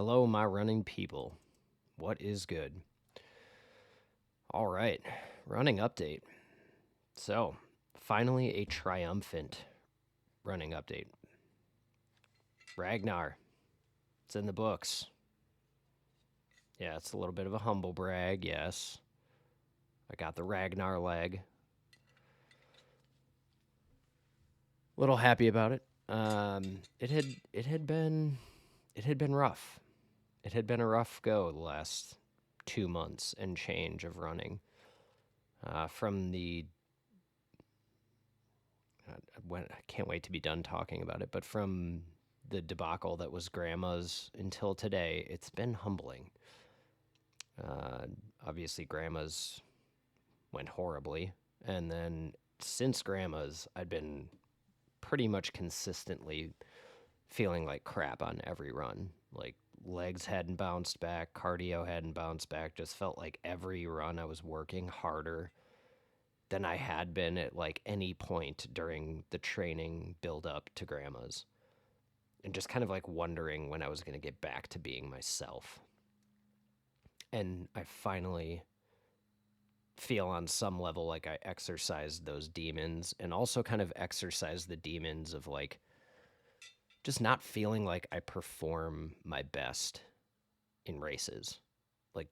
Hello, my running people. What is good? All right, running update. So, finally, a triumphant running update. Ragnar. It's in the books. Yeah, it's a little bit of a humble brag, yes. I got the Ragnar leg. A little happy about it. It had been rough. It had been a rough go the last 2 months and change of running. From the I can't wait to be done talking about it, but from the debacle that was grandma's until today, it's been humbling. Uh, Obviously, grandma's went horribly. And then since grandma's, I'd been pretty much consistently feeling like crap on every run. Like legs hadn't bounced back, cardio hadn't bounced back, just felt like every run I was working harder than I had been at like any point during the training build up to grandma's. And just kind of like wondering when I was going to get back to being myself. And I finally feel on some level like I exercised those demons and also kind of exercised the demons of like just not feeling like I perform my best in races. Like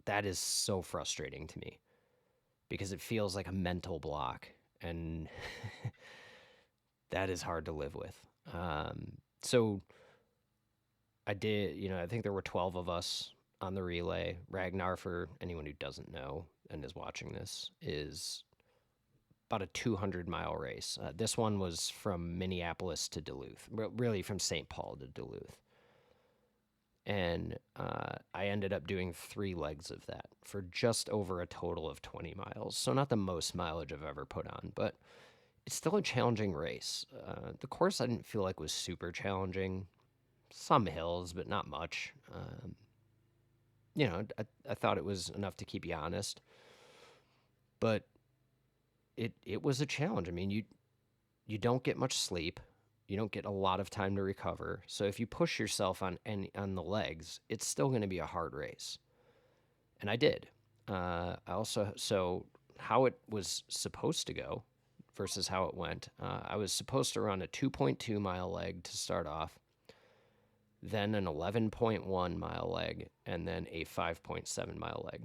that is so frustrating to me because it feels like a mental block and that is hard to live with. So I did, I think there were 12 of us on the relay. Ragnar, for anyone who doesn't know and is watching this, is about a 200-mile race. This one was from Minneapolis to Duluth, really from St. Paul to Duluth. And I ended up doing 3 legs of that for just over a total of 20 miles. So not the most mileage I've ever put on, but it's still a challenging race. The course I didn't feel like was super challenging. Some hills, but not much. I thought it was enough to keep you honest. But it was a challenge. I mean, you don't get much sleep. You don't get a lot of time to recover. So if you push yourself on the legs, it's still going to be a hard race. And I did. I also so how it was supposed to go versus how it went. I was supposed to run a 2.2 mile leg to start off, then an 11.1 mile leg, and then a 5.7 mile leg.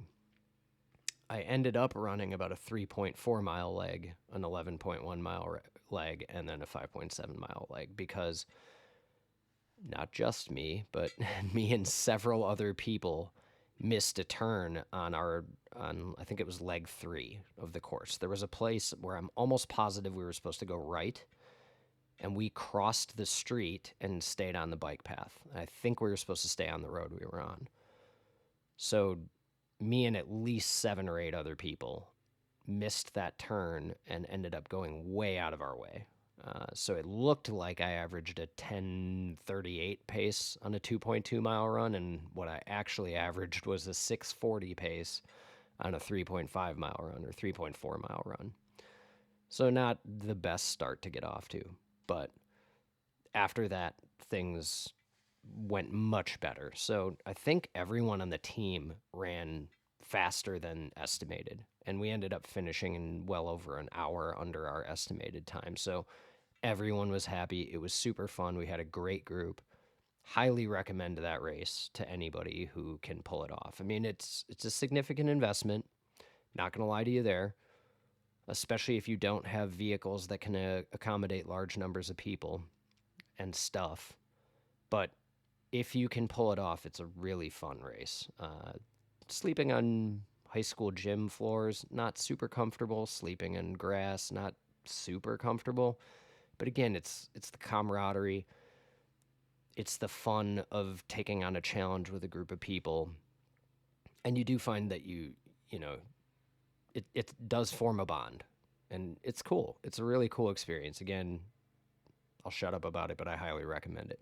I ended up running about a 3.4 mile leg, an 11.1 mile leg, and then a 5.7 mile leg because not just me, but me and several other people missed a turn on I think it was leg 3 of the course. There was a place where I'm almost positive we were supposed to go right, and we crossed the street and stayed on the bike path. I think we were supposed to stay on the road we were on. So me and at least 7 or 8 other people missed that turn and ended up going way out of our way. So it looked like I averaged a 10:38 pace on a 2.2 mile run, and what I actually averaged was a 6:40 pace on a 3.5 mile run or 3.4 mile run. So not the best start to get off to, but after that, things went much better. So I think everyone on the team ran faster than estimated, and we ended up finishing in well over an hour under our estimated time. So everyone was happy. It was super fun. We had a great group. Highly recommend that race to anybody who can pull it off. I mean, it's a significant investment. Not going to lie to you there, especially if you don't have vehicles that can accommodate large numbers of people and stuff. But if you can pull it off, it's a really fun race. Sleeping on high school gym floors, not super comfortable. Sleeping in grass, not super comfortable. But again, it's the camaraderie. It's the fun of taking on a challenge with a group of people. And you do find that it does form a bond. And it's cool. It's a really cool experience. Again, I'll shut up about it, but I highly recommend it.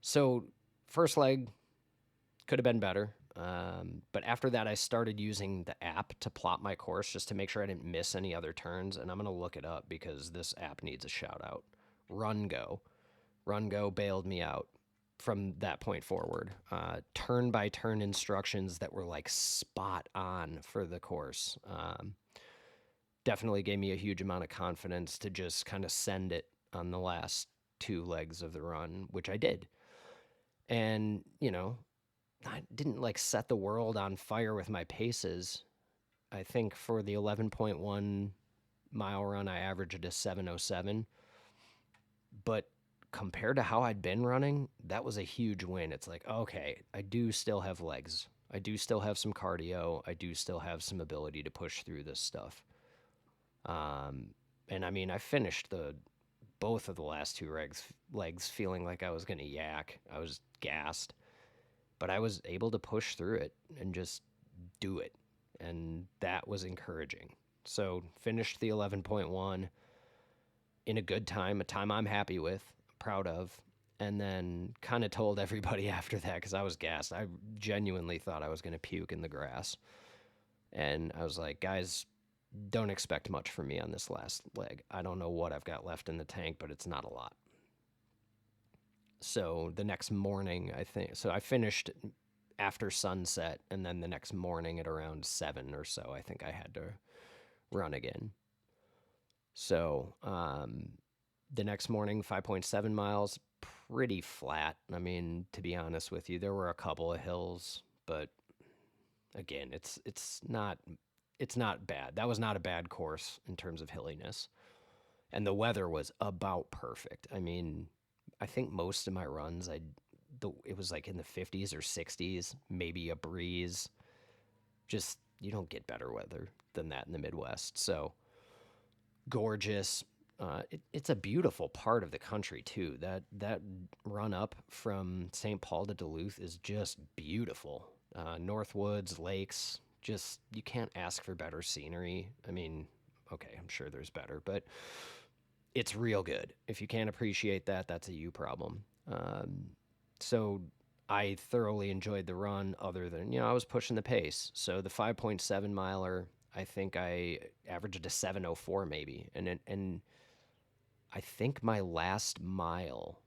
So, first leg could have been better. But after that, I started using the app to plot my course just to make sure I didn't miss any other turns. And I'm going to look it up because this app needs a shout out. Run Go. Run Go bailed me out. from that point forward. Turn by turn instructions that were like spot on for the course. Definitely gave me a huge amount of confidence to just kind of send it on the last two legs of the run, which I did. And, I didn't like set the world on fire with my paces. I think for the 11.1 mile run, I averaged a 7:07. But compared to how I'd been running, that was a huge win. It's like, okay, I do still have legs. I do still have some cardio. I do still have some ability to push through this stuff. Um, and I mean, I finished the both of the last two legs feeling like I was going to yak. I was gassed, but I was able to push through it and just do it. And that was encouraging. So finished the 11.1 in a good time, a time I'm happy with, proud of, and then kind of told everybody after that because I was gassed. I genuinely thought I was going to puke in the grass. And I was like, guys, don't expect much from me on this last leg. I don't know what I've got left in the tank, but it's not a lot. So the next morning, I finished after sunset, and then the next morning at around 7 or so, I think I had to run again. So the next morning, 5.7 miles, pretty flat. I mean, to be honest with you, there were a couple of hills, but again, it's not bad. That was not a bad course in terms of hilliness. And the weather was about perfect. I mean, I think most of my runs, it was like in the 50s or 60s, maybe a breeze. Just, you don't get better weather than that in the Midwest. So gorgeous. It's a beautiful part of the country too. That run up from St. Paul to Duluth is just beautiful. Northwoods, lakes, just you can't ask for better scenery. I mean, okay, I'm sure there's better, but it's real good. If you can't appreciate that, that's a you problem. So I thoroughly enjoyed the run. Other than I was pushing the pace. So the 5.7 miler, I think I averaged a 7:04 maybe, and I think my last mile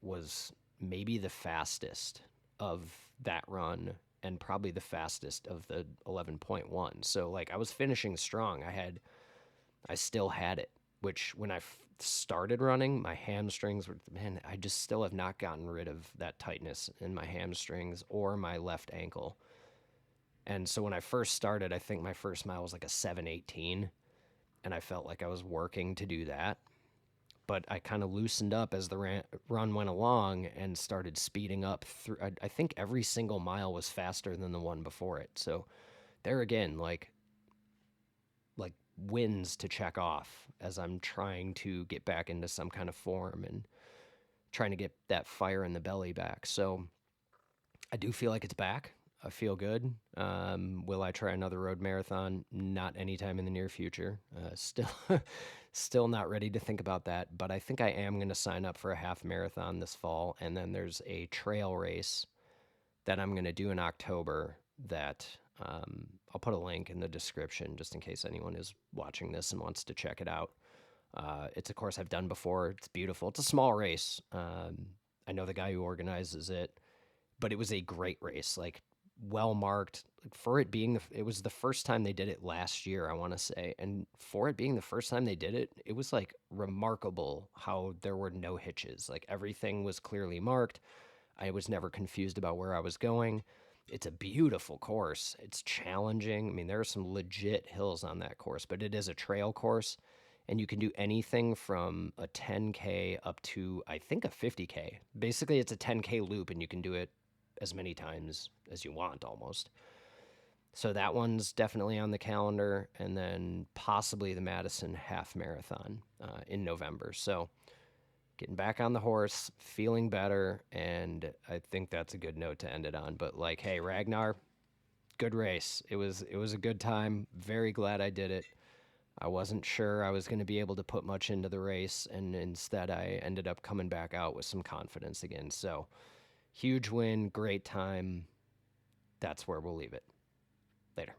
was maybe the fastest of that run and probably the fastest of the 11.1. So like I was finishing strong. I still had it, which when I started running, my hamstrings were, man, I just still have not gotten rid of that tightness in my hamstrings or my left ankle. And so when I first started, I think my first mile was like a 7:18, and I felt like I was working to do that. But I kind of loosened up as the run went along and started speeding up through. I think every single mile was faster than the one before it. So there again, like wins to check off as I'm trying to get back into some kind of form and trying to get that fire in the belly back. So I do feel like it's back. I feel good. Will I try another road marathon? Not anytime in the near future. Still not ready to think about that. But I think I am going to sign up for a half marathon this fall, and then there's a trail race that I'm going to do in October. That I'll put a link in the description just in case anyone is watching this and wants to check it out. It's a course I've done before. It's beautiful. It's a small race. I know the guy who organizes it, but it was a great race. Like well marked for it being it was the first time they did it last year, I want to say, and for it being the first time they did it, it was like remarkable how there were no hitches. Like everything was clearly marked. I was never confused about where I was going. It's a beautiful course. It's challenging. I mean, there are some legit hills on that course, but it is a trail course, and you can do anything from a 10K up to I think a 50K. Basically, it's a 10K loop, and you can do it as many times as you want almost. So that one's definitely on the calendar, and then possibly the Madison Half Marathon in November. So getting back on the horse, feeling better, and I think that's a good note to end it on. But like, hey, Ragnar, good race. It was a good time. Very glad I did it. I wasn't sure I was going to be able to put much into the race, and instead I ended up coming back out with some confidence again. So huge win, great time. That's where we'll leave it. Later.